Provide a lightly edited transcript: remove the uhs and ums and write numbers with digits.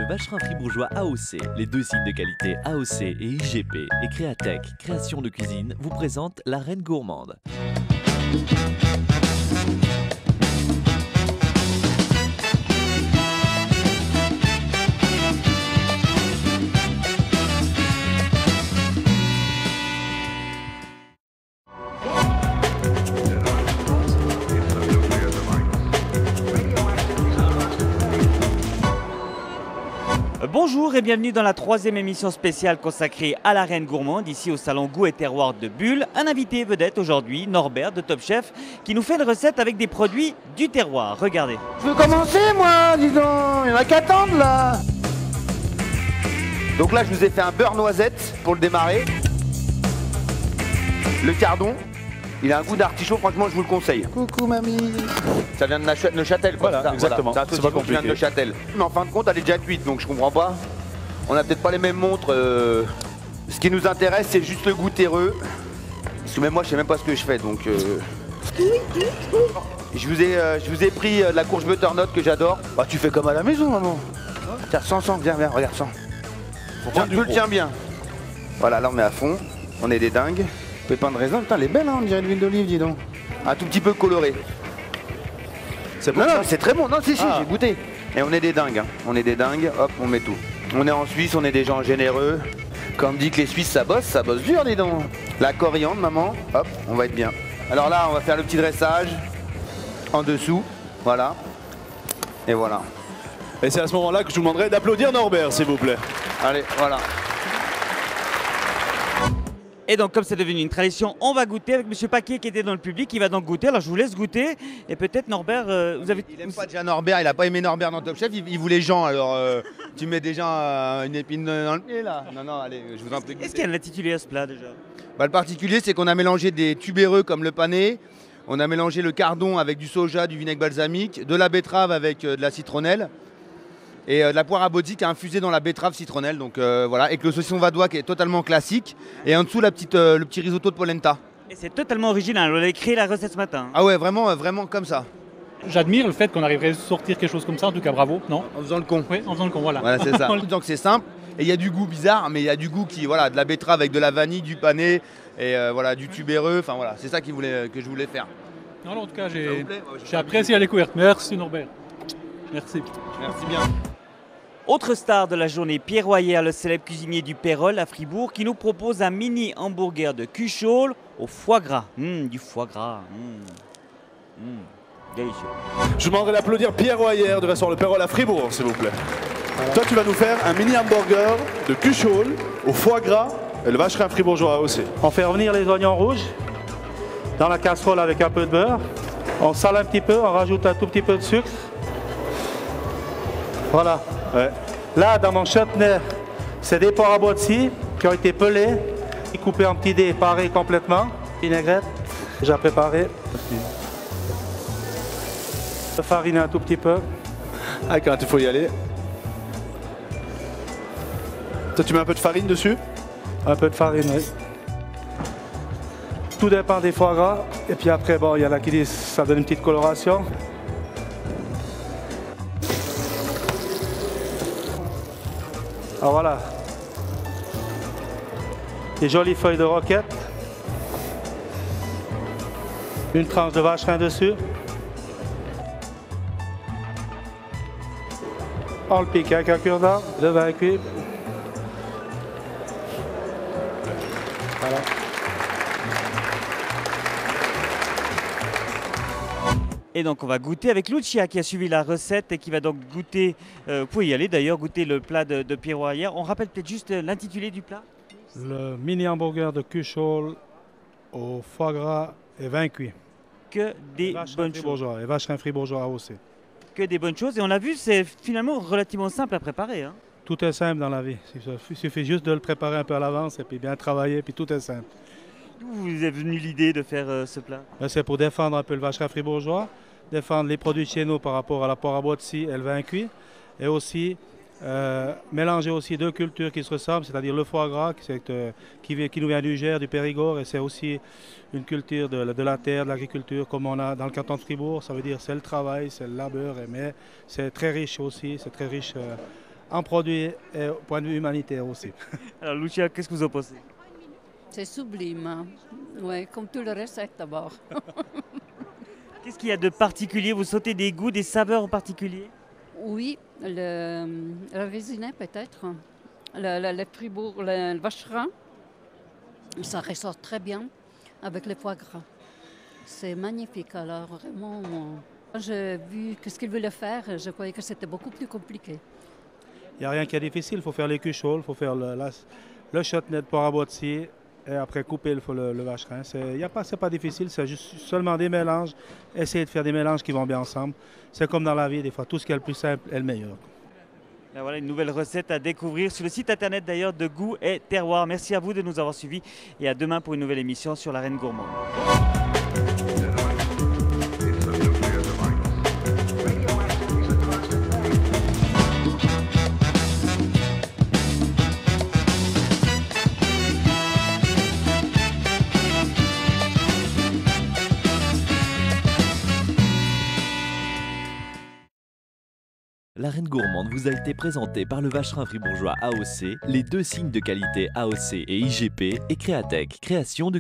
le vacherin fribourgeois AOC, les deux signes de qualité AOC et IGP et Créatech, création de cuisine, vous présente la Reine Gourmande. Bonjour et bienvenue dans la troisième émission spéciale consacrée à la Reine Gourmande, ici au salon Goût et Terroir de Bulle. Un invité vedette aujourd'hui, Norbert de Top Chef, qui nous fait une recette avec des produits du terroir. Regardez. Je veux commencer moi, dis donc, il y en a qu'à attendre là. Donc là je vous ai fait un beurre noisette pour le démarrer. Le cardon, il a un goût d'artichaut, franchement je vous le conseille. Coucou mamie. Ça vient de Neuchâtel quoi. Voilà, ça, exactement, voilà. c'est pas compliqué. Qui vient de Neuchâtel. Mais en fin de compte elle est déjà cuite donc je comprends pas. On n'a peut-être pas les mêmes montres. Ce qui nous intéresse c'est juste le goût terreux. Parce que même moi je sais même pas ce que je fais donc... Je vous ai pris la courge butternut que j'adore. Bah tu fais comme à la maison maman. Tiens, sens, viens, regarde, sens. Tiens, tu le tiens bien. Voilà, là on est à fond. On est des dingues. Pépins de raisin, putain, elle est belle, hein, on dirait de l'huile d'olive, dis donc. Un tout petit peu coloré. C'est bon. Non, c'est très bon. Non, si, Ah. j'ai goûté. Et on est des dingues. Hein. On est des dingues, hop, on met tout. On est en Suisse, on est des gens généreux. Comme dit que les Suisses, ça bosse dur, dis donc. La coriandre, maman, hop, on va être bien. Alors là, on va faire le petit dressage. En dessous, voilà. Et voilà. Et c'est à ce moment-là que je vous demanderai d'applaudir Norbert, s'il vous plaît. Allez, voilà. Et donc comme c'est devenu une tradition, on va goûter avec M. Paquet qui était dans le public. Il va donc goûter, alors je vous laisse goûter. Et peut-être Norbert, vous avez... Il aime pas déjà Norbert, il a pas aimé Norbert dans Top Chef, il voulait Jean, alors tu mets déjà une épine dans le pied là. Non, allez, je vous en prie. Est-ce qu'il y a un intitulé à ce plat déjà? Bah, le particulier, c'est qu'on a mélangé des tubéreux comme le pané, on a mélangé le cardon avec du soja, du vinaigre balsamique, de la betterave avec de la citronnelle et de la poire à baudique infusée dans la betterave citronnelle. Donc voilà, avec le saucisson vadois qui est totalement classique et en dessous le petit risotto de polenta. Et c'est totalement original, on a écrit la recette ce matin. Ah ouais, vraiment comme ça, J'admire le fait qu'on arriverait à sortir quelque chose comme ça, en tout cas bravo, non? en faisant le con. Oui, en faisant le con, voilà. Voilà, c'est ça. Donc c'est simple et il y a du goût bizarre, mais il y a du goût qui, voilà, de la betterave avec de la vanille, du pané et voilà, du tubéreux. Enfin voilà, c'est ça que je voulais faire. Non, en tout cas, Ça j'ai vous plaît? j'ai apprécié la découverte. Merci Norbert. Merci. Merci bien. Autre star de la journée, Pierre Royer, le célèbre cuisinier du Pérol à Fribourg, qui nous propose un mini hamburger de cuchole au foie gras. Du foie gras. Délicieux. Je vous demanderai d'applaudir Pierre Royer du restaurant Le Pérol à Fribourg, s'il vous plaît. Toi, tu vas nous faire un mini hamburger de cuchole au foie gras et le vacherin fribourgeois aussi. On fait revenir les oignons rouges dans la casserole avec un peu de beurre. On sale un petit peu, on rajoute un tout petit peu de sucre. Voilà. Ouais. Là, dans mon chutney, c'est des poires à boîtier qui ont été pelés, coupés en petits dés, parés complètement. Vinaigrette, déjà préparé. Farine un tout petit peu. Ah, quand il faut y aller. Toi, tu mets un peu de farine dessus? Un peu de farine, oui. Tout dépend des foie gras. Et puis après, bon, il y en a qui disent ça donne une petite coloration. Alors voilà. Des jolies feuilles de roquette. Une tranche de vacherin dessus. On le pique avec un cure-dent, le vin cuit. Voilà. Et donc on va goûter avec Lucia qui a suivi la recette et qui va donc goûter, vous pouvez y aller d'ailleurs, goûter le plat de Pierre Royer. On rappelle peut-être juste l'intitulé du plat? Le mini hamburger de cuchole au foie gras et vin cuit. Que des bonnes choses. Fribourgeois et vacherin fribourgeois aussi. Que des bonnes choses. Et on l'a vu, c'est finalement relativement simple à préparer. Hein. Tout est simple dans la vie. Il suffit juste de le préparer un peu à l'avance et puis bien travailler, puis tout est simple. D'où vous est venue l'idée de faire ce plat? C'est pour défendre un peu le vacherin fribourgeois, défendre les produits de chez nous par rapport à la poire à boîtier et le vin cuit, et aussi mélanger aussi deux cultures qui se ressemblent, c'est-à-dire le foie gras qui nous vient du Gers, du Périgord, et c'est aussi une culture de la terre, de l'agriculture, comme on a dans le canton de Fribourg. Ça veut dire c'est le travail, c'est le labeur, mais c'est très riche aussi, c'est très riche en produit et au point de vue humanitaire aussi. Alors Lucia, qu'est-ce que vous en pensez? C'est sublime, hein. Ouais, comme tout le reste d'abord. Qu'est-ce qu'il y a de particulier? Vous sautez des goûts, des saveurs en particulier? Oui, le raisinet peut-être, le fribourg, le vacherin, ça ressort très bien avec le foie gras. C'est magnifique, alors vraiment, quand j'ai vu ce qu'il voulait faire, je croyais que c'était beaucoup plus compliqué. Il n'y a rien qui est difficile, il faut faire les cucholes, il faut faire le chutney de poire à boîtier et après couper le vacherin. C'est pas difficile, c'est juste seulement des mélanges. Essayer de faire des mélanges qui vont bien ensemble. C'est comme dans la vie, des fois, tout ce qui est le plus simple est le meilleur. Ben voilà une nouvelle recette à découvrir sur le site internet d'ailleurs de Goût et Terroir. Merci à vous de nous avoir suivis et à demain pour une nouvelle émission sur la Reine Gourmande. La Reine Gourmande vous a été présentée par le Vacherin fribourgeois AOC, les deux signes de qualité AOC et IGP et Créatech, création de